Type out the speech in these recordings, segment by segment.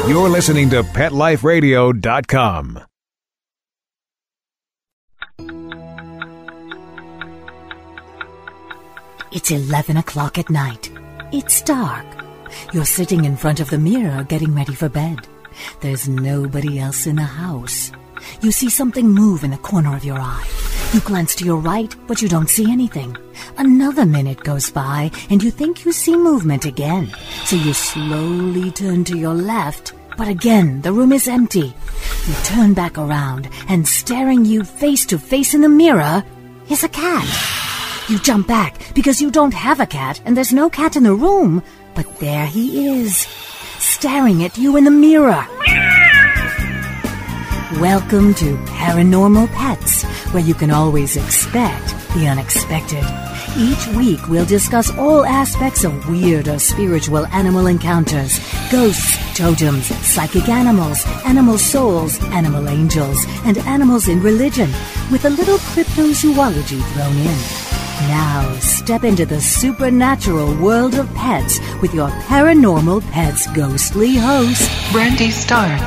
You're listening to PetLifeRadio.com. It's 11 o'clock at night. It's dark. You're sitting in front of the mirror getting ready for bed. There's nobody else in the house. You see something move in the corner of your eye. You glance to your right, but you don't see anything. Another minute goes by, and you think you see movement again. So you slowly turn to your left, but again, the room is empty. You turn back around, and staring you face to face in the mirror is a cat. You jump back because you don't have a cat, and there's no cat in the room. But there he is, staring at you in the mirror. Welcome to Paranormal Pets, where you can always expect the unexpected. Each week we'll discuss all aspects of weird or spiritual animal encounters, ghosts, totems, psychic animals, animal souls, animal angels, and animals in religion, with a little cryptozoology thrown in. Now, step into the supernatural world of pets with your Paranormal Pets ghostly host, Brandy Stark.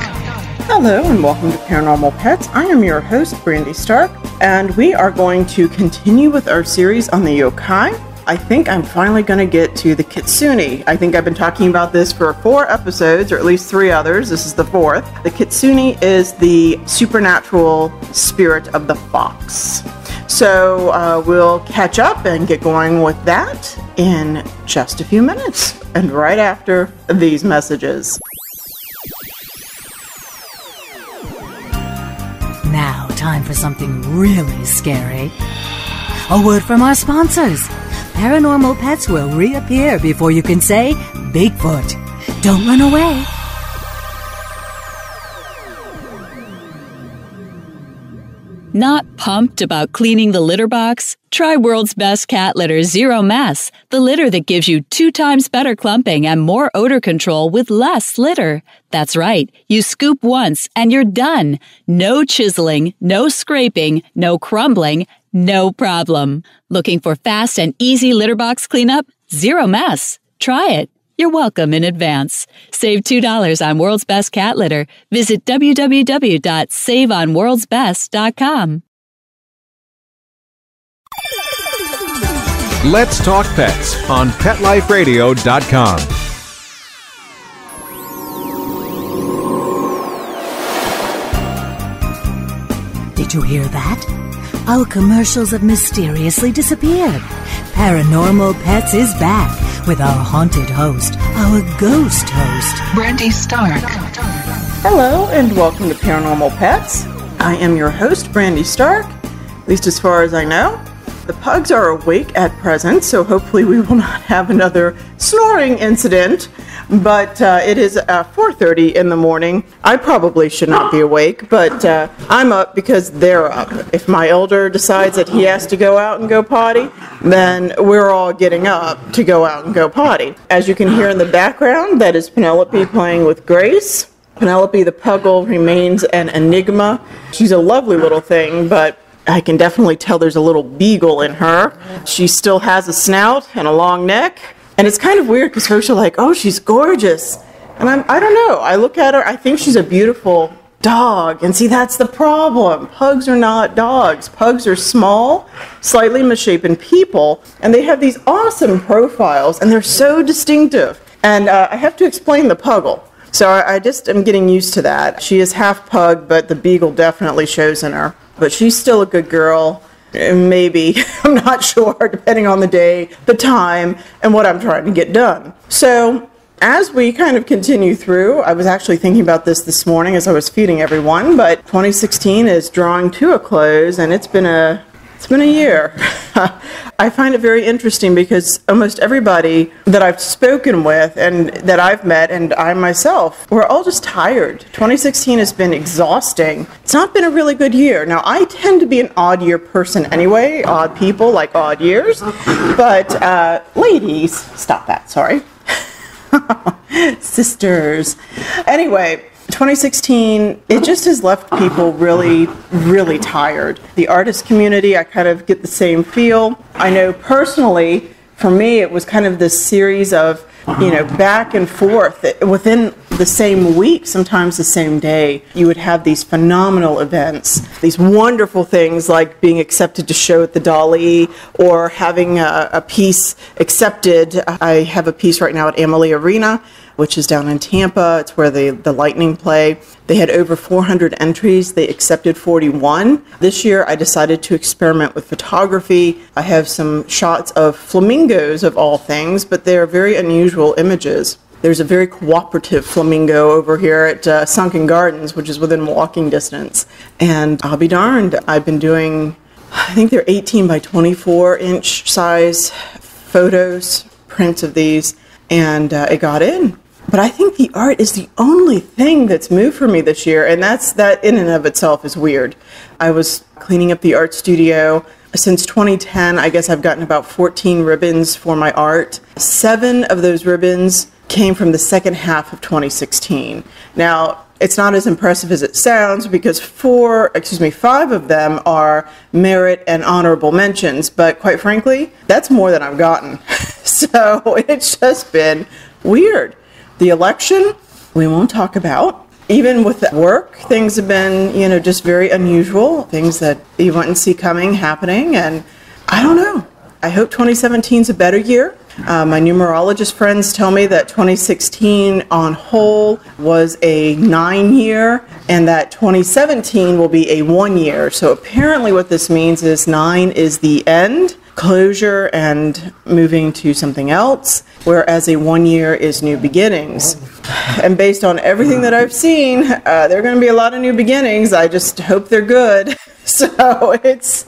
Hello and welcome to Paranormal Pets. I am your host, Brandy Stark, and we are going to continue with our series on the yokai. I think I'm finally going to get to the Kitsune. I think I've been talking about this for 4 episodes, or at least 3 others. This is the 4th. The Kitsune is the supernatural spirit of the fox. So we'll catch up and get going with that in just a few minutes, and right after these messages. Now, time for something really scary. A word from our sponsors. Paranormal Pets will reappear before you can say Bigfoot. Don't run away. Not pumped about cleaning the litter box? Try World's Best Cat Litter Zero Mess, the litter that gives you 2 times better clumping and more odor control with less litter. That's right, you scoop once and you're done. No chiseling, no scraping, no crumbling, no problem. Looking for fast and easy litter box cleanup? Zero Mess. Try it. You're welcome in advance. Save $2 on World's Best Cat Litter. Visit www.saveonworldsbest.com. Let's Talk Pets on PetLifeRadio.com. Did you hear that? Our commercials have mysteriously disappeared. Paranormal Pets is back with our haunted host, our ghost host, Brandy Stark. Hello and welcome to Paranormal Pets. I am your host, Brandy Stark, at least as far as I know. The pugs are awake at present, so hopefully we will not have another snoring incident. But it is 4:30 in the morning. I probably should not be awake, but I'm up because they're up. If my elder decides that he has to go out and go potty, then we're all getting up to go out and go potty. As you can hear in the background, that is Penelope playing with Grace. Penelope the puggle remains an enigma. She's a lovely little thing, but I can definitely tell there's a little beagle in her. She still has a snout and a long neck. And it's kind of weird because folks are like, oh, she's gorgeous. And I don't know. I look at her, I think she's a beautiful dog. And see, that's the problem. Pugs are not dogs. Pugs are small, slightly misshapen people. And they have these awesome profiles. And they're so distinctive. And I have to explain the puggle. So I just am getting used to that. She is half pug, but the beagle definitely shows in her. But she's still a good girl. Maybe, I'm not sure, depending on the day, the time, and what I'm trying to get done. So, as we kind of continue through, I was actually thinking about this morning as I was feeding everyone, but 2016 is drawing to a close, and it's been a year. I find it very interesting because almost everybody that I've spoken with and that I've met, and I myself, we're all just tired. 2016 has been exhausting. It's not been a really good year. Now, I tend to be an odd year person anyway. Odd people like odd years. But, ladies, stop that, sorry. Sisters. Anyway, 2016, it just has left people really, really tired. The artist community, I kind of get the same feel. I know personally, for me, it was kind of this series of, back and forth within the same week, sometimes the same day, you would have these phenomenal events, these wonderful things like being accepted to show at the Dali or having a piece accepted. I have a piece right now at Amalie Arena, which is down in Tampa. It's where the Lightning play. They had over 400 entries. They accepted 41. This year, I decided to experiment with photography. I have some shots of flamingos, of all things, but they're very unusual images. There's a very cooperative flamingo over here at Sunken Gardens, which is within walking distance. And I'll be darned, I've been doing, I think they're 18 by 24 inch size photos, prints of these, and it got in. But I think the art is the only thing that's moved for me this year, and that in and of itself is weird. I was cleaning up the art studio. Since 2010, I guess I've gotten about 14 ribbons for my art. 7 of those ribbons came from the second half of 2016. Now, it's not as impressive as it sounds because 5 of them are merit and honorable mentions, but quite frankly, that's more than I've gotten. So it's just been weird. The election, we won't talk about. Even with the work, things have been, just very unusual, things that you wouldn't see coming, happening, and I don't know. I hope 2017 is a better year. My numerologist friends tell me that 2016 on whole was a 9-year and that 2017 will be a 1-year. So apparently what this means is 9 is the end, closure and moving to something else, whereas a 1-year is new beginnings. And based on everything that I've seen, there are going to be a lot of new beginnings. I just hope they're good. So it's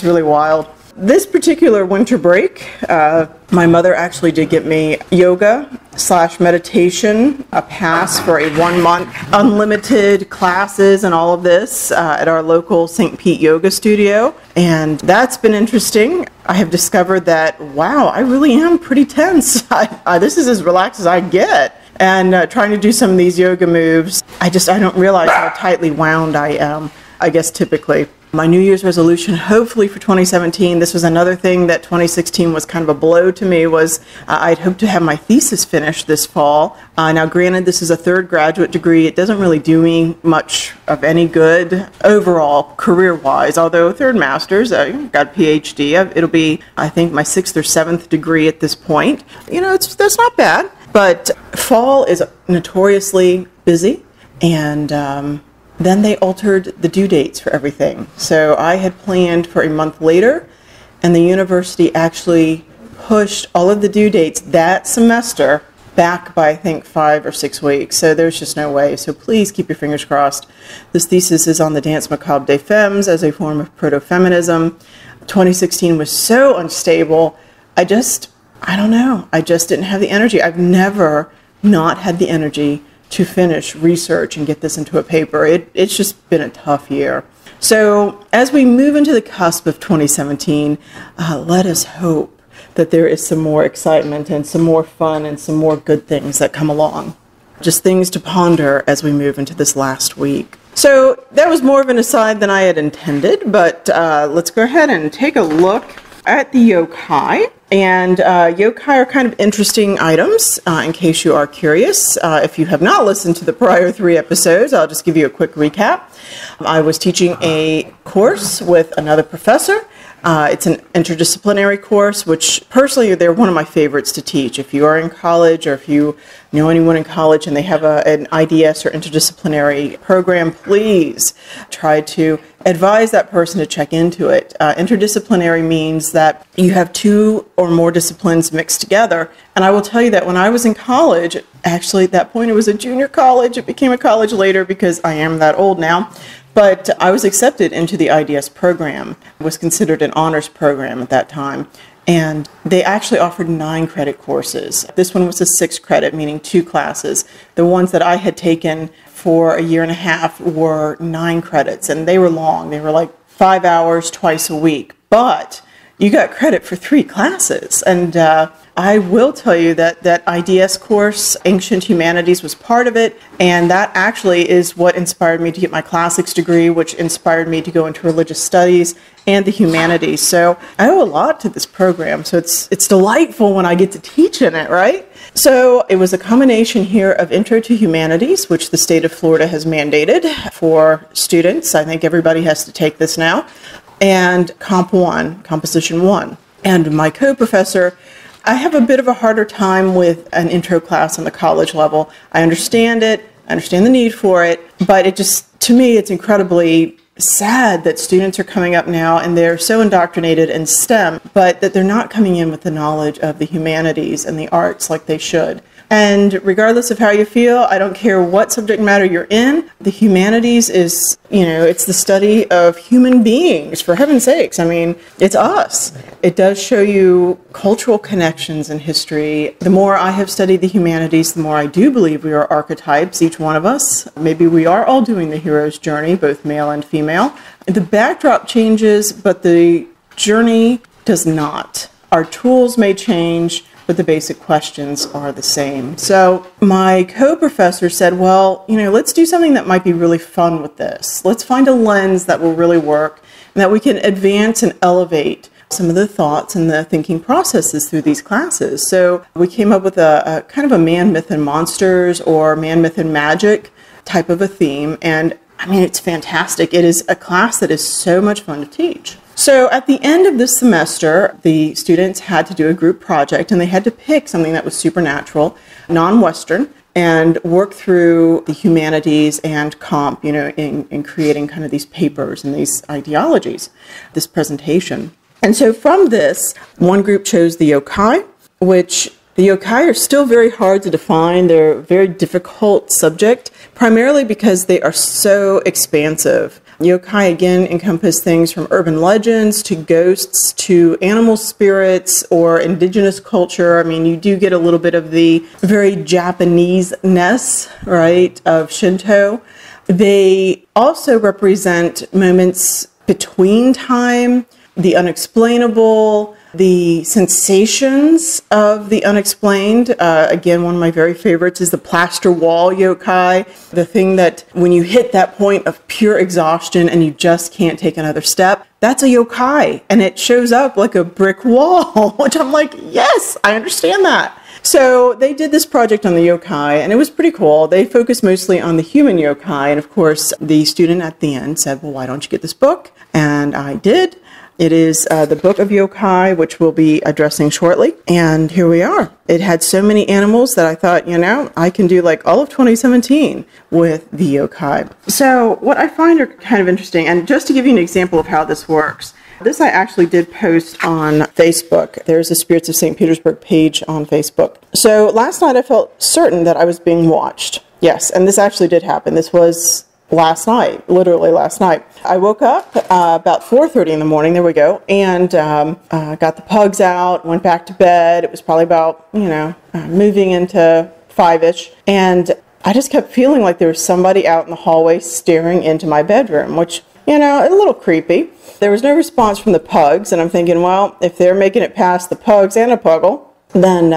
really wild. This particular winter break, my mother actually did get me yoga/meditation, a pass for a 1-month unlimited classes and all of this at our local St. Pete yoga studio. And that's been interesting. I have discovered that, wow, I really am pretty tense. This is as relaxed as I get. And trying to do some of these yoga moves, I don't realize how tightly wound I am, I guess typically. My New Year's resolution, hopefully for 2017, this was another thing that 2016 was kind of a blow to me, was I'd hoped to have my thesis finished this fall. Now granted, this is a 3rd graduate degree. It doesn't really do me much of any good overall career-wise, although 3rd master's, I got a PhD. It'll be, I think, my 6th or 7th degree at this point. That's not bad. But fall is notoriously busy, and then they altered the due dates for everything. So I had planned for a month later, and the university actually pushed all of the due dates that semester back by, I think, 5 or 6 weeks. So there's just no way. So please keep your fingers crossed. This thesis is on the Danse Macabre des Femmes as a form of proto-feminism. 2016 was so unstable. I don't know. I just didn't have the energy. I've never not had the energy to finish research and get this into a paper. It's just been a tough year. So as we move into the cusp of 2017, let us hope that there is some more excitement and some more fun and some more good things that come along. Just things to ponder as we move into this last week. So that was more of an aside than I had intended, but let's go ahead and take a look at the yokai. And yokai are kind of interesting items, in case you are curious. If you have not listened to the prior 3 episodes, I'll just give you a quick recap. I was teaching a course with another professor. It's an interdisciplinary course, which personally, they're one of my favorites to teach. If you are in college or if you know anyone in college and they have an IDS or interdisciplinary program, please try to advise that person to check into it. Interdisciplinary means that you have 2 or more disciplines mixed together. And I will tell you that when I was in college, actually at that point it was a junior college, it became a college later because I am that old now. But I was accepted into the IDS program. It was considered an honors program at that time. And they actually offered 9 credit courses. This one was a 6 credit, meaning 2 classes. The ones that I had taken for a year and a half were 9 credits, and they were long. They were like 5 hours twice a week. But you got credit for 3 classes. And I will tell you that that IDS course, Ancient Humanities, was part of it, and that actually is what inspired me to get my classics degree, which inspired me to go into religious studies and the humanities. So I owe a lot to this program, so it's delightful when I get to teach in it, right? So it was a combination here of Intro to Humanities, which the state of Florida has mandated for students. I think everybody has to take this now. And Comp 1, Composition 1. And my co-professor, I have a bit of a harder time with an intro class on the college level. I understand it, I understand the need for it, but it just, to me, it's incredibly sad that students are coming up now and they're so indoctrinated in STEM, but that they're not coming in with the knowledge of the humanities and the arts like they should. And regardless of how you feel, I don't care what subject matter you're in, the humanities is, it's the study of human beings, for heaven's sakes. I mean, it's us. It does show you cultural connections in history. The more I have studied the humanities, the more I do believe we are archetypes, each one of us. Maybe we are all doing the hero's journey, both male and female. The backdrop changes, but the journey does not. Our tools may change, but the basic questions are the same. So my co-professor said, well, let's do something that might be really fun with this. Let's find a lens that will really work and that we can advance and elevate some of the thoughts and the thinking processes through these classes. So we came up with a kind of a man, myth, and monsters or man, myth, and magic type of a theme. And I mean, it's fantastic. It is a class that is so much fun to teach. So at the end of this semester, the students had to do a group project and they had to pick something that was supernatural, non-Western, and work through the humanities and comp, in creating kind of these papers and these ideologies, this presentation. And so from this, one group chose the yokai, which the yokai are still very hard to define. They're a very difficult subject, primarily because they are so expansive. Yokai, again, encompass things from urban legends to ghosts to animal spirits or indigenous culture. I mean, you do get a little bit of the very Japanese-ness, right, of Shinto. They also represent moments between time, the unexplainable, the sensations of the unexplained. Again, one of my very favorites is the plaster wall yokai, the thing that when you hit that point of pure exhaustion and you just can't take another step, that's a yokai, and it shows up like a brick wall, which I'm like, yes, I understand that. So they did this project on the yokai, and it was pretty cool. They focused mostly on the human yokai, and of course, the student at the end said, well, why don't you get this book? And I did. It is the Book of Yokai, which we'll be addressing shortly. And here we are. It had so many animals that I thought, I can do like all of 2017 with the yokai. So what I find are kind of interesting, and just to give you an example of how this works, this I actually did post on Facebook. There's a Spirits of St. Petersburg page on Facebook. So last night I felt certain that I was being watched. Yes, and this actually did happen. This was last night, literally last night. I woke up about 4:30 in the morning, there we go, and got the pugs out, went back to bed. It was probably about, moving into 5-ish, and I just kept feeling like there was somebody out in the hallway staring into my bedroom, which, a little creepy. There was no response from the pugs, and I'm thinking, well, if they're making it past the pugs and a puggle, then,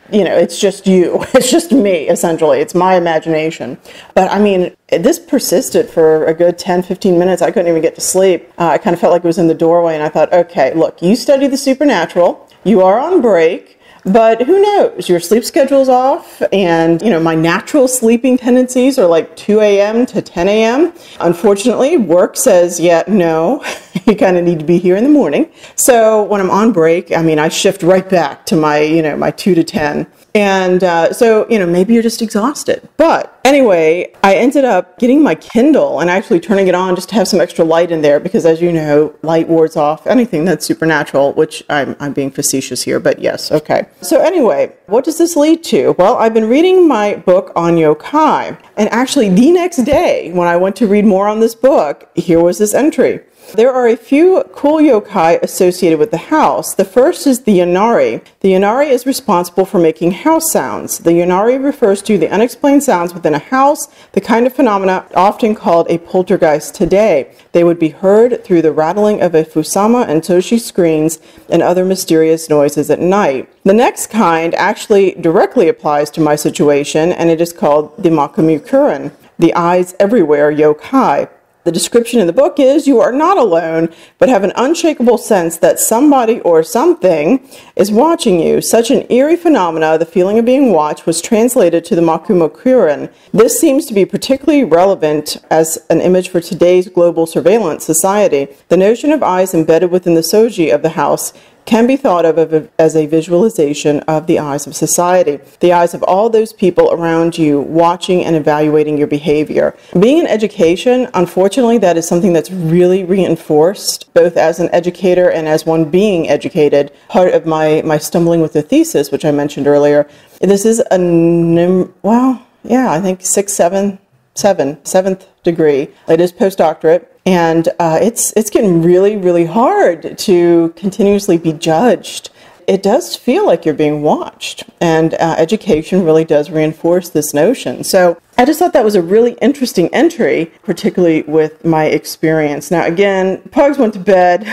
it's just you. It's just me, essentially. It's my imagination. But, I mean, this persisted for a good 10, 15 minutes. I couldn't even get to sleep. I kind of felt like it was in the doorway, and I thought, okay, look, you study the supernatural. You are on break. But who knows? Your sleep schedule's off, and, my natural sleeping tendencies are like 2 a.m. to 10 a.m. Unfortunately, work says, no, you kind of need to be here in the morning. So when I'm on break, I shift right back to my, my 2 to 10. And so, maybe you're just exhausted. But anyway, I ended up getting my Kindle and actually turning it on just to have some extra light in there because, as you know, light wards off anything that's supernatural, which I'm being facetious here, but yes, okay. So anyway, what does this lead to? Well, I've been reading my book on yokai. And actually, the next day, when I went to read more on this book, here was this entry. There are a few cool yokai associated with the house. The first is the Yanari. The Yanari is responsible for making house sounds. The Yanari refers to the unexplained sounds within a house, the kind of phenomena often called a poltergeist today. They would be heard through the rattling of a fusama and toshi screens and other mysterious noises at night. The next kind actually directly applies to my situation, and it is called the Makamukuran, the eyes everywhere yokai. The description in the book is you are not alone, but have an unshakable sense that somebody or something is watching you. Such an eerie phenomena, the feeling of being watched, was translated to the Makumokuren. This seems to be particularly relevant as an image for today's global surveillance society. The notion of eyes embedded within the soji of the house can be thought of as a visualization of the eyes of society, the eyes of all those people around you watching and evaluating your behavior. Being in education, unfortunately, that is something that's really reinforced, both as an educator and as one being educated. Part of my stumbling with the thesis, which I mentioned earlier, this is I think seventh degree. It is postdoctorate. And it's getting really, really hard to continuously be judged. It does feel like you're being watched, and education really does reinforce this notion. So I just thought that was a really interesting entry, particularly with my experience. Now, again, pugs went to bed.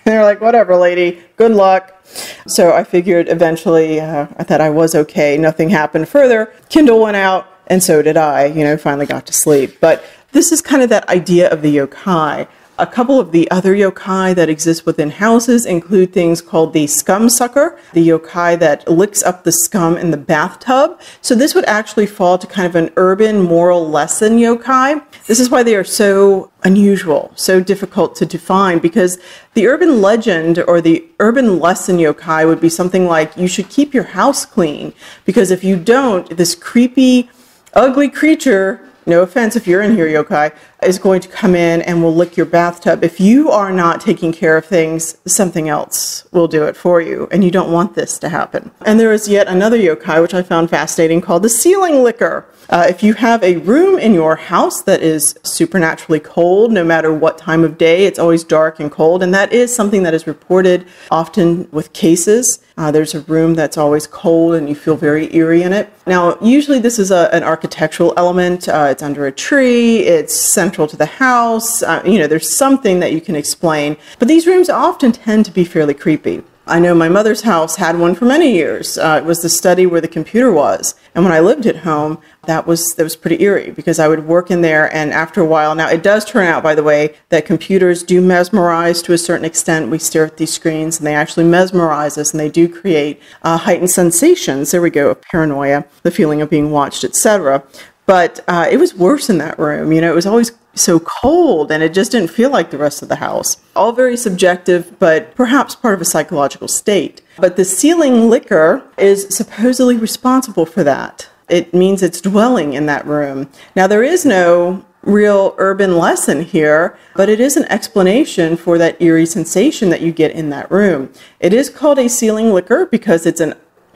They're like, whatever, lady, good luck. So I figured eventually that I was okay. Nothing happened further. Kindle went out, and so did I. Finally got to sleep. But this is kind of that idea of the yokai. A couple of the other yokai that exist within houses include things called the scum sucker, the yokai that licks up the scum in the bathtub. So this would actually fall to kind of an urban moral lesson yokai. This is why they are so unusual, so difficult to define, because the urban legend or the urban lesson yokai would be something like, you should keep your house clean, because if you don't, this creepy, ugly creature, no offense if you're in here, yokai, is going to come in and will lick your bathtub. If you are not taking care of things, something else will do it for you, and you don't want this to happen. And there is yet another yokai, which I found fascinating, called the ceiling licker. If you have a room in your house that is supernaturally cold, no matter what time of day, it's always dark and cold, and that is something that is reported often with cases. There's a room that's always cold and you feel very eerie in it. Now, usually this is an architectural element. It's under a tree, it's central to the house, there's something that you can explain. But these rooms often tend to be fairly creepy. I know my mother's house had one for many years. It was the study where the computer was. And when I lived at home, that was pretty eerie, because I would work in there, and after a while, now it does turn out, by the way, that computers do mesmerize to a certain extent. We stare at these screens and they actually mesmerize us, and they do create heightened sensations. There we go, of paranoia, the feeling of being watched, etc. But it was worse in that room. It was always so cold, and it just didn't feel like the rest of the house. All very subjective, but perhaps part of a psychological state. But the ceiling licker is supposedly responsible for that. It means it's dwelling in that room. Now, there is no real urban lesson here, but it is an explanation for that eerie sensation that you get in that room. It is called a ceiling licker because it's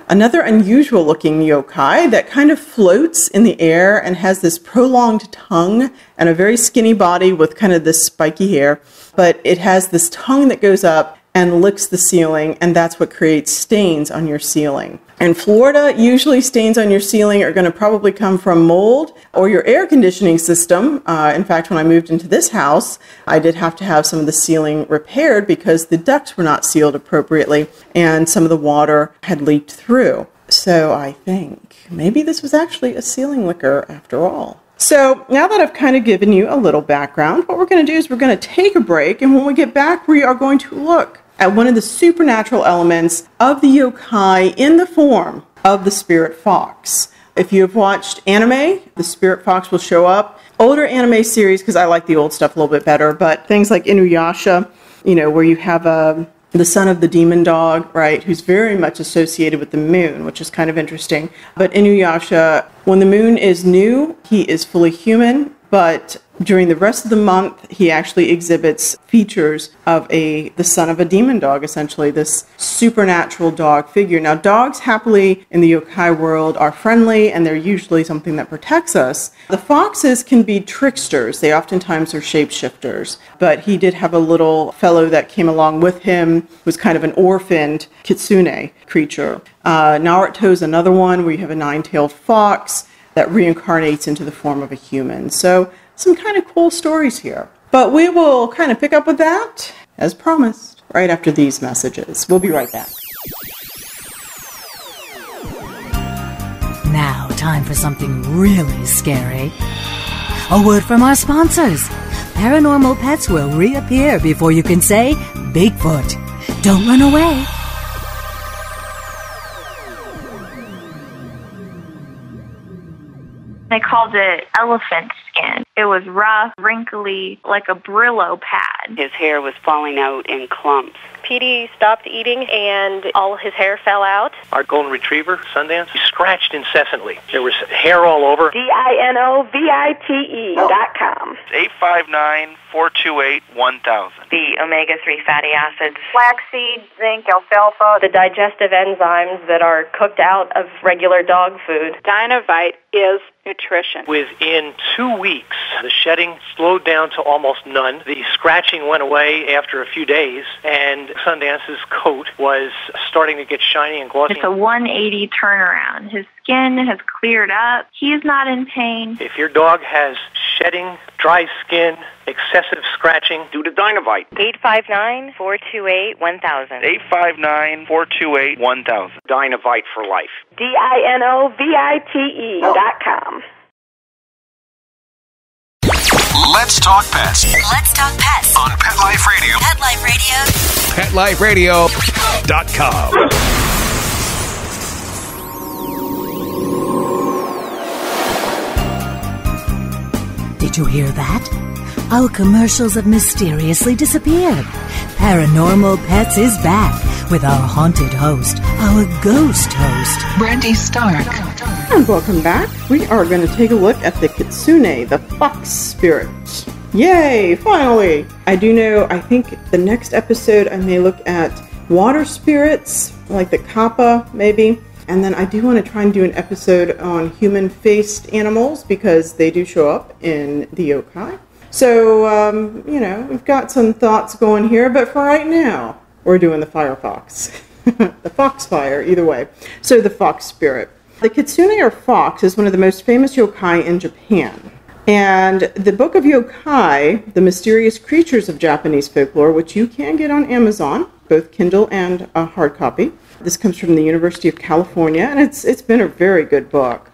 another unusual looking yokai that kind of floats in the air and has this prolonged tongue and a very skinny body with kind of this spiky hair, but it has this tongue that goes up and licks the ceiling, and that's what creates stains on your ceiling. In Florida, usually stains on your ceiling are going to probably come from mold or your air conditioning system. In fact, when I moved into this house, I did have to have some of the ceiling repaired because the ducts were not sealed appropriately and some of the water had leaked through. So I think maybe this was actually a ceiling licker after all. So now that I've kind of given you a little background, what we're going to do is we're going to take a break, and when we get back, we are going to look at one of the supernatural elements of the yokai in the form of the spirit fox. If you have watched anime, the spirit fox will show up. Older anime series, because I like the old stuff a little bit better, but things like Inuyasha, where you have the son of the demon dog, right, who's very much associated with the moon, which is kind of interesting. But Inuyasha, when the moon is new, he is fully human, but during the rest of the month, he actually exhibits features of the son of a demon dog, essentially, this supernatural dog figure. Now, dogs happily in the yokai world are friendly, and they're usually something that protects us. The foxes can be tricksters. They oftentimes are shapeshifters. But he did have a little fellow that came along with him, was kind of an orphaned Kitsune creature. Naruto's another one where you have a nine-tailed fox that reincarnates into the form of a human. So some kind of cool stories here. But we will kind of pick up with that, as promised, right after these messages. We'll be right back. Now, time for something really scary. A word from our sponsors. Paranormal Pets will reappear before you can say Bigfoot. Don't run away. They called it elephant skin. It was rough, wrinkly, like a Brillo pad. His hair was falling out in clumps. Petey stopped eating and all his hair fell out. Our golden retriever, Sundance, he scratched incessantly. There was hair all over. DINOVITE.com. 859-428-1000. The omega-3 fatty acids. Flaxseed, zinc, alfalfa. The digestive enzymes that are cooked out of regular dog food. Dinovite is nutrition. Within 2 weeks, the shedding slowed down to almost none. The scratching went away after a few days, and Sundance's coat was starting to get shiny and glossy. It's a 180 turnaround. His skin has cleared up. He's not in pain. If your dog has shedding, dry skin, excessive scratching, do the Dinovite. 859-428-1000. 859-428-1000. Dinovite for life. DINOVITE.com. Let's talk pets. Let's talk pets On Pet Life Radio. Pet Life Radio. PetLifeRadio.com. Did you hear that? Our commercials have mysteriously disappeared. Paranormal Pets is back with our haunted host, our ghost host, Brandy Stark. And welcome back. We are going to take a look at the Kitsune, the fox spirit. Yay, finally! I think the next episode I may look at water spirits, like the kappa, maybe. And then I do want to try and do an episode on human-faced animals, because they do show up in the yokai. So, we've got some thoughts going here, but for right now, we're doing the fire fox. The fox fire, either way. So the fox spirit. The Kitsune or fox is one of the most famous yokai in Japan. And the Book of Yokai, The Mysterious Creatures of Japanese Folklore, which you can get on Amazon, both Kindle and a hard copy. This comes from the University of California, and it's been a very good book.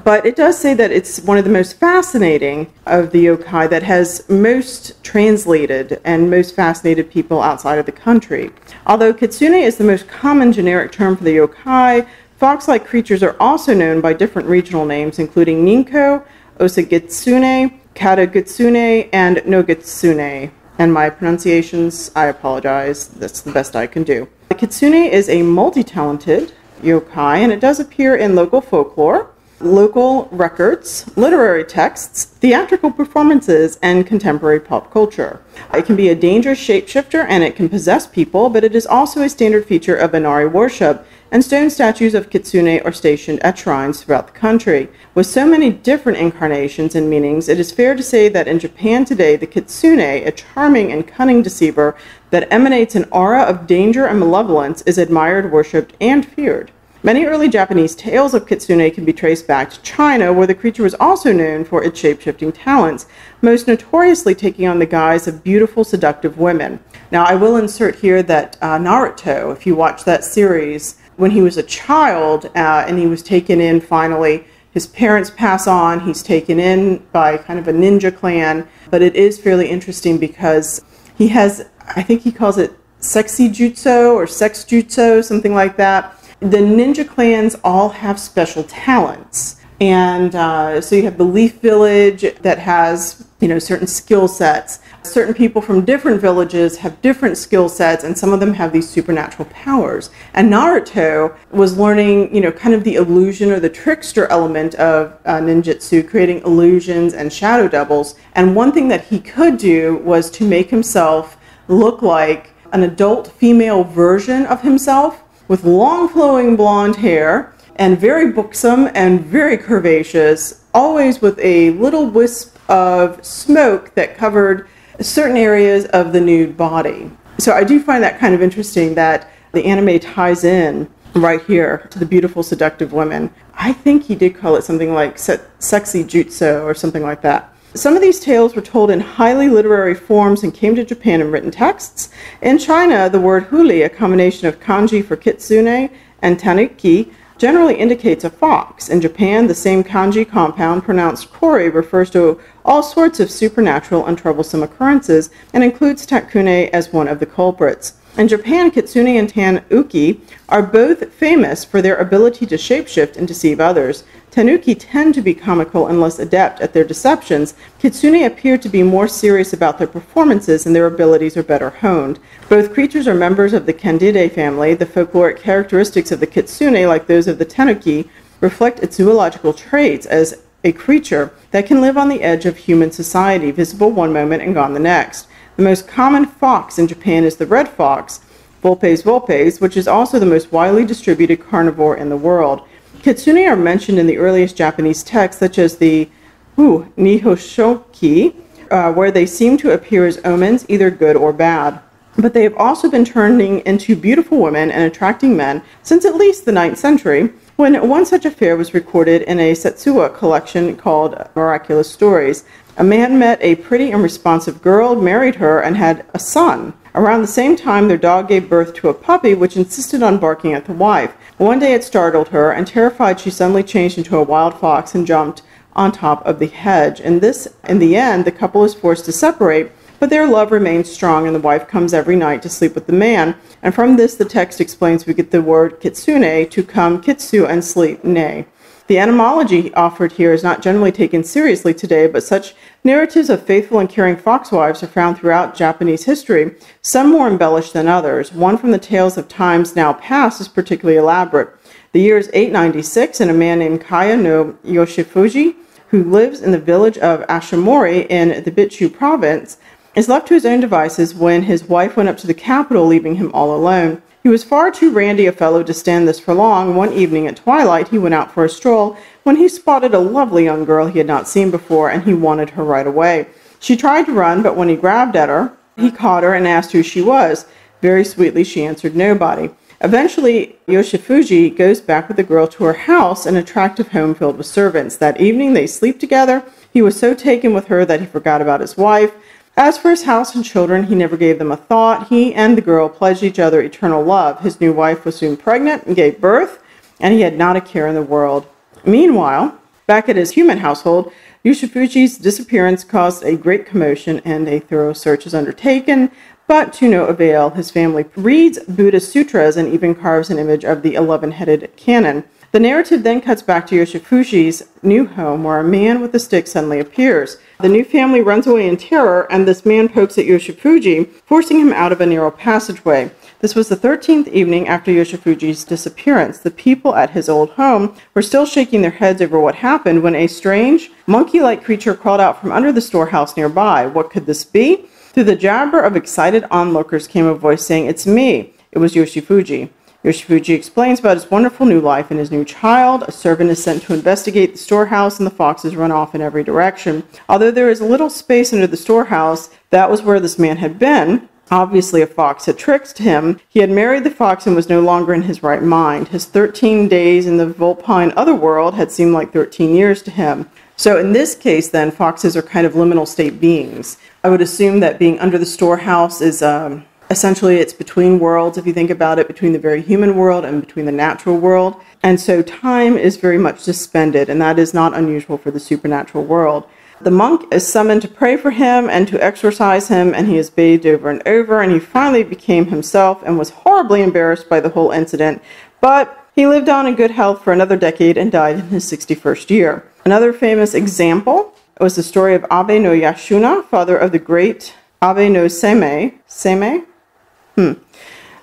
But it does say that it's one of the most fascinating of the yokai that has most translated and most fascinated people outside of the country. Although Kitsune is the most common generic term for the yokai, fox-like creatures are also known by different regional names, including Ninko, Osagitsune, Katagitsune, and Nogitsune. And my pronunciations, I apologize. That's the best I can do. The Kitsune is a multi-talented yokai, and it does appear in local folklore, local records, literary texts, theatrical performances, and contemporary pop culture. It can be a dangerous shapeshifter, and it can possess people, but it is also a standard feature of Inari worship, and stone statues of Kitsune are stationed at shrines throughout the country. With so many different incarnations and meanings, it is fair to say that in Japan today, the Kitsune, a charming and cunning deceiver that emanates an aura of danger and malevolence, is admired, worshipped, and feared. Many early Japanese tales of Kitsune can be traced back to China, where the creature was also known for its shape-shifting talents, most notoriously taking on the guise of beautiful, seductive women. Now, I will insert here that Naruto, if you watch that series, when he was a child and he was taken in finally, his parents pass on, he's taken in by kind of a ninja clan, but it is fairly interesting because he has, I think he calls it sexy jutsu or sex jutsu, something like that. The ninja clans all have special talents. And so you have the Leaf Village that has, certain skill sets. Certain people from different villages have different skill sets, and some of them have these supernatural powers. And Naruto was learning, kind of the illusion or the trickster element of ninjutsu, creating illusions and shadow doubles. And one thing that he could do was to make himself look like an adult female version of himself, with long flowing blonde hair and very buxom and very curvaceous, always with a little wisp of smoke that covered certain areas of the nude body. So I do find that kind of interesting that the anime ties in right here to the beautiful, seductive women. I think he did call it something like sexy jutsu or something like that. Some of these tales were told in highly literary forms and came to Japan in written texts. In China, the word huli, a combination of kanji for kitsune and tanuki, generally indicates a fox. In Japan, the same kanji compound pronounced kori refers to all sorts of supernatural and troublesome occurrences and includes takune as one of the culprits. In Japan, Kitsune and tanuki are both famous for their ability to shapeshift and deceive others. Tanuki tend to be comical and less adept at their deceptions. Kitsune appear to be more serious about their performances and their abilities are better honed. Both creatures are members of the Candide family. The folkloric characteristics of the Kitsune, like those of the tanuki, reflect its zoological traits as a creature that can live on the edge of human society, visible one moment and gone the next. The most common fox in Japan is the red fox, Vulpes vulpes, which is also the most widely distributed carnivore in the world. Kitsune are mentioned in the earliest Japanese texts, such as the Nihonshoki, where they seem to appear as omens, either good or bad. But they have also been turning into beautiful women and attracting men since at least the 9th century, when one such affair was recorded in a Setsuwa collection called Miraculous Stories. A man met a pretty and responsive girl, married her, and had a son. Around the same time, their dog gave birth to a puppy, which insisted on barking at the wife. One day it startled her, and terrified, she suddenly changed into a wild fox and jumped on top of the hedge. In the end, the couple is forced to separate, but their love remains strong, and the wife comes every night to sleep with the man. And from this, the text explains we get the word kitsune, to come kitsu and sleep, nay. The etymology offered here is not generally taken seriously today, but such narratives of faithful and caring foxwives are found throughout Japanese history, some more embellished than others. One from the tales of times now past is particularly elaborate. The year is 896, and a man named Kaya no Yoshifuji, who lives in the village of Ashimori in the Bitchu province, is left to his own devices when his wife went up to the capital, leaving him all alone. He was far too randy a fellow to stand this for long. One evening at twilight, he went out for a stroll when he spotted a lovely young girl he had not seen before, and he wanted her right away. She tried to run, but when he grabbed at her, he caught her and asked who she was. Very sweetly, she answered nobody. Eventually, Yoshifuji goes back with the girl to her house, an attractive home filled with servants. That evening, they sleep together. He was so taken with her that he forgot about his wife. As for his house and children, he never gave them a thought. He and the girl pledged each other eternal love. His new wife was soon pregnant and gave birth, and he had not a care in the world. Meanwhile, back at his human household, Yoshifuji's disappearance caused a great commotion, and a thorough search is undertaken, but to no avail. His family reads Buddhist sutras and even carves an image of the 11-headed cannon. The narrative then cuts back to Yoshifuji's new home, where a man with a stick suddenly appears. The new family runs away in terror, and this man pokes at Yoshifuji, forcing him out of a narrow passageway. This was the 13th evening after Yoshifuji's disappearance. The people at his old home were still shaking their heads over what happened when a strange, monkey-like creature crawled out from under the storehouse nearby. What could this be? Through the jabber of excited onlookers came a voice saying, "It's me." It was Yoshifuji. Yoshifuji explains about his wonderful new life and his new child. A servant is sent to investigate the storehouse, and the foxes run off in every direction. Although there is a little space under the storehouse, that was where this man had been. Obviously, a fox had tricked him. He had married the fox and was no longer in his right mind. His 13 days in the Vulpine otherworld had seemed like 13 years to him. So in this case, then, foxes are kind of liminal state beings. I would assume that being under the storehouse is essentially it's between worlds, if you think about it, between the very human world and between the natural world. And so time is very much suspended, and that is not unusual for the supernatural world. The monk is summoned to pray for him and to exorcise him, and he is bathed over and over, and he finally became himself and was horribly embarrassed by the whole incident. But he lived on in good health for another decade and died in his 61st year. Another famous example was the story of Abe no Yashuna, father of the great Abe no Seimei.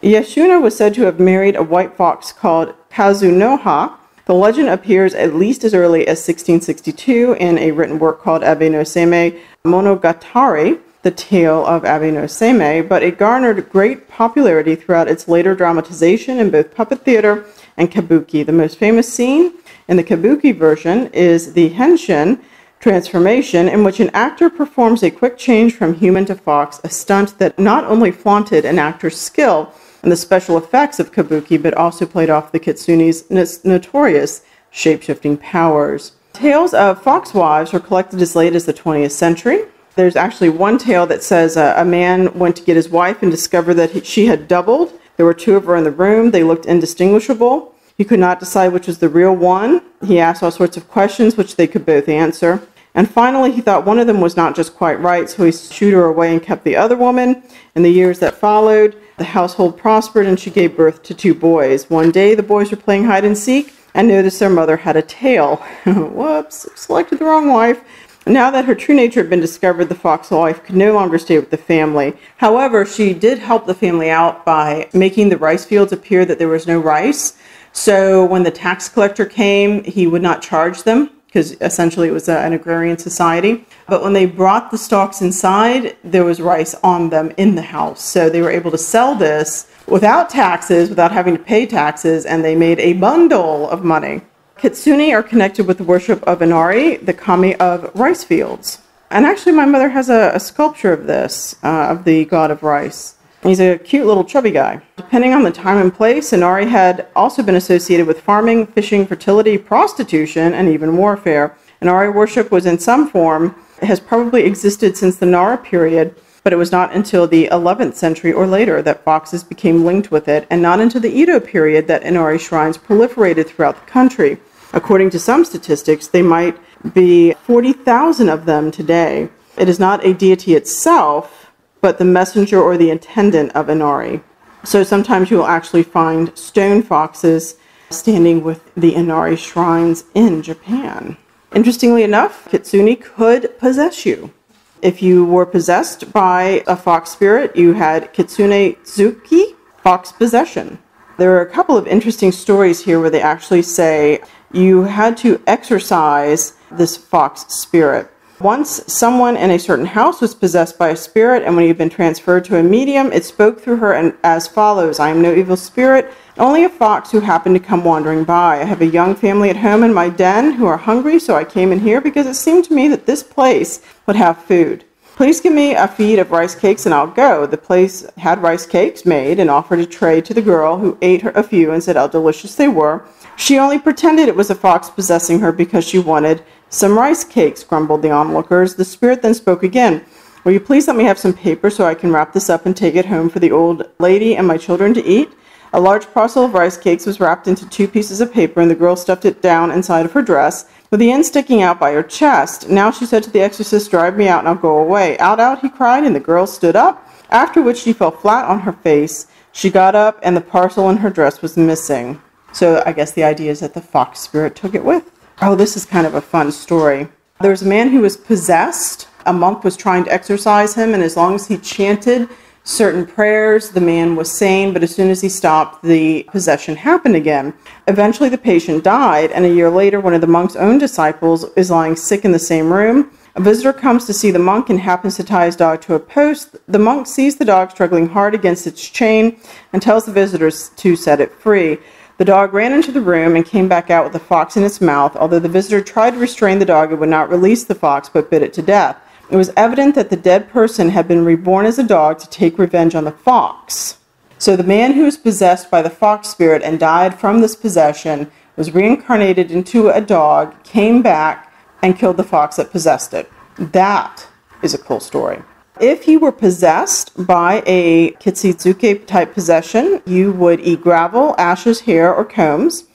Yashuna was said to have married a white fox called Kazunoha. The legend appears at least as early as 1662 in a written work called Abe no Seimei Monogatari, the tale of Abe no Seimei, but it garnered great popularity throughout its later dramatization in both puppet theater and kabuki. The most famous scene in the kabuki version is the henshin transformation, in which an actor performs a quick change from human to fox, a stunt that not only flaunted an actor's skill and the special effects of kabuki, but also played off the kitsune's notorious shape-shifting powers. Tales of foxwives were collected as late as the 20th century. There's actually one tale that says a man went to get his wife and discovered that she had doubled. There were two of her in the room. They looked indistinguishable. He could not decide which was the real one. He asked all sorts of questions, which they could both answer. And finally, he thought one of them was not just quite right, so he shooed her away and kept the other woman. In the years that followed, the household prospered and she gave birth to 2 boys. One day, the boys were playing hide and seek and noticed their mother had a tail. Whoops, selected the wrong wife. Now that her true nature had been discovered, the fox wife could no longer stay with the family. However, she did help the family out by making the rice fields appear that there was no rice. So when the tax collector came, he would not charge them, because essentially it was an agrarian society. But when they brought the stalks inside, there was rice on them in the house. So they were able to sell this without taxes, without having to pay taxes, and they made a bundle of money. Kitsune are connected with the worship of Inari, the kami of rice fields. And actually my mother has a sculpture of this, of the god of rice. He's a cute little chubby guy. Depending on the time and place, Inari had also been associated with farming, fishing, fertility, prostitution, and even warfare. Inari worship was in some form. It has probably existed since the Nara period, but it was not until the 11th century or later that foxes became linked with it, and not until the Edo period that Inari shrines proliferated throughout the country. According to some statistics, they might be 40,000 of them today. It is not a deity itself, but the messenger or the attendant of Inari. So sometimes you will actually find stone foxes standing with the Inari shrines in Japan. Interestingly enough, Kitsune could possess you. If you were possessed by a fox spirit, you had Kitsune Tsuki, fox possession. There are a couple of interesting stories here where they actually say you had to exorcise this fox spirit. Once someone in a certain house was possessed by a spirit, and when he had been transferred to a medium, it spoke through her and as follows: I am no evil spirit, only a fox who happened to come wandering by. I have a young family at home in my den who are hungry, so I came in here because it seemed to me that this place would have food. Please give me a feed of rice cakes and I'll go. The place had rice cakes made and offered a tray to the girl, who ate a few and said how delicious they were. She only pretended it was a fox possessing her because she wanted some rice cakes, grumbled the onlookers. The spirit then spoke again. Will you please let me have some paper so I can wrap this up and take it home for the old lady and my children to eat? A large parcel of rice cakes was wrapped into 2 pieces of paper, and the girl stuffed it down inside of her dress, with the end sticking out by her chest. Now she said to the exorcist, drive me out and I'll go away. Out, out, he cried, and the girl stood up, after which she fell flat on her face. She got up, and the parcel in her dress was missing. So I guess the idea is that the fox spirit took it with. Oh, this is kind of a fun story. There was a man who was possessed. A monk was trying to exorcise him, and as long as he chanted certain prayers, the man was sane, but as soon as he stopped, the possession happened again. Eventually, the patient died, and a year later, one of the monk's own disciples is lying sick in the same room. A visitor comes to see the monk and happens to tie his dog to a post. The monk sees the dog struggling hard against its chain and tells the visitors to set it free. The dog ran into the room and came back out with a fox in its mouth. Although the visitor tried to restrain the dog, it would not release the fox, but bit it to death. It was evident that the dead person had been reborn as a dog to take revenge on the fox. So the man who was possessed by the fox spirit and died from this possession was reincarnated into a dog, came back, and killed the fox that possessed it. That is a cool story. If you were possessed by a Kitsutsuke type possession, you would eat gravel, ashes, hair, or combs,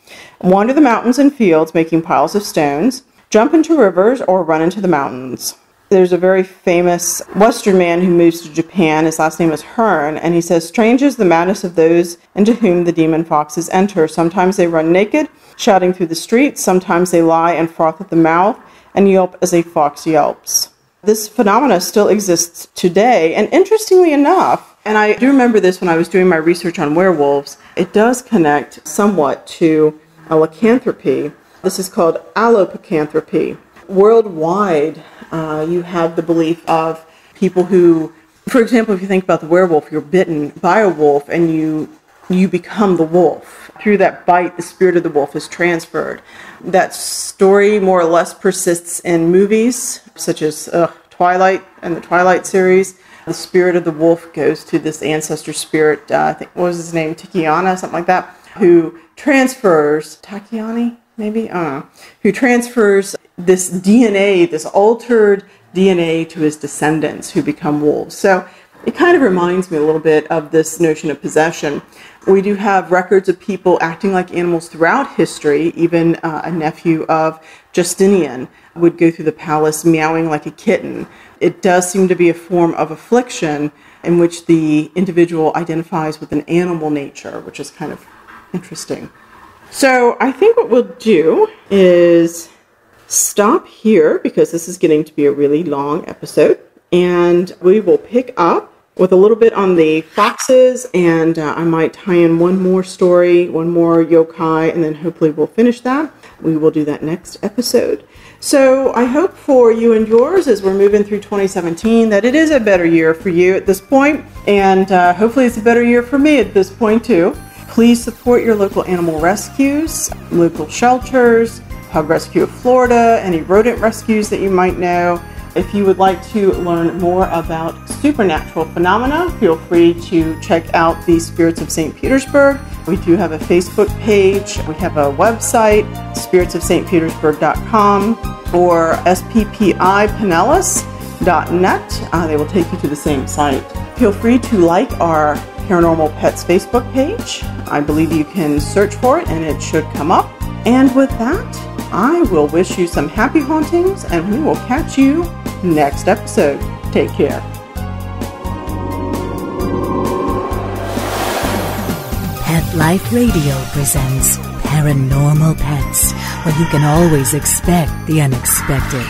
wander the mountains and fields making piles of stones, jump into rivers, or run into the mountains. There's a very famous Western man who moves to Japan. His last name is Hearn, and he says, strange is the madness of those into whom the demon foxes enter. Sometimes they run naked, shouting through the streets. Sometimes they lie and froth at the mouth and yelp as a fox yelps. This phenomena still exists today, and interestingly enough, and I do remember this when I was doing my research on werewolves, it does connect somewhat to a lycanthropy. This is called allopicanthropy. Worldwide, you have the belief of people who, for example, if you think about the werewolf, you're bitten by a wolf and you become the wolf. Through that bite, the spirit of the wolf is transferred. That story more or less persists in movies, such as Twilight and the Twilight series. The spirit of the wolf goes to this ancestor spirit, I think, what was his name, Tikiana, something like that, who transfers, Takiani, maybe? I don't know. Who transfers this DNA, this altered DNA to his descendants who become wolves. So It kind of reminds me a little bit of this notion of possession. We do have records of people acting like animals throughout history. Even a nephew of Justinian would go through the palace meowing like a kitten. It does seem to be a form of affliction in which the individual identifies with an animal nature, which is kind of interesting. So I think what we'll do is stop here because this is getting to be a really long episode, and we will pick up with a little bit on the foxes, and I might tie in one more story, one more yokai, and then hopefully we'll finish that. We will do that next episode. So I hope for you and yours as we're moving through 2017 that it is a better year for you at this point, and hopefully it's a better year for me at this point too. Please support your local animal rescues, local shelters, Pug Rescue of Florida, any rodent rescues that you might know. If you would like to learn more about supernatural phenomena, feel free to check out the Spirits of St. Petersburg. We do have a Facebook page. We have a website, spiritsofstpetersburg.com or sppipinellas.net. They will take you to the same site. Feel free to like our Paranormal Pets Facebook page. I believe you can search for it and it should come up. And with that, I will wish you some happy hauntings, and we will catch you next episode. Take care. Pet Life Radio presents Paranormal Pets, where you can always expect the unexpected.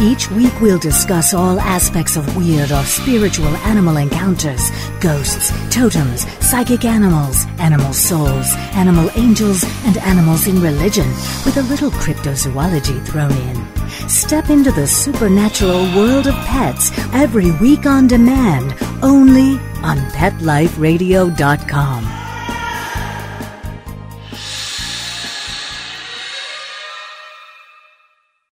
Each week we'll discuss all aspects of weird or spiritual animal encounters, ghosts, totems, psychic animals, animal souls, animal angels, and animals in religion, with a little cryptozoology thrown in. Step into the supernatural world of pets every week on demand, only on PetLifeRadio.com.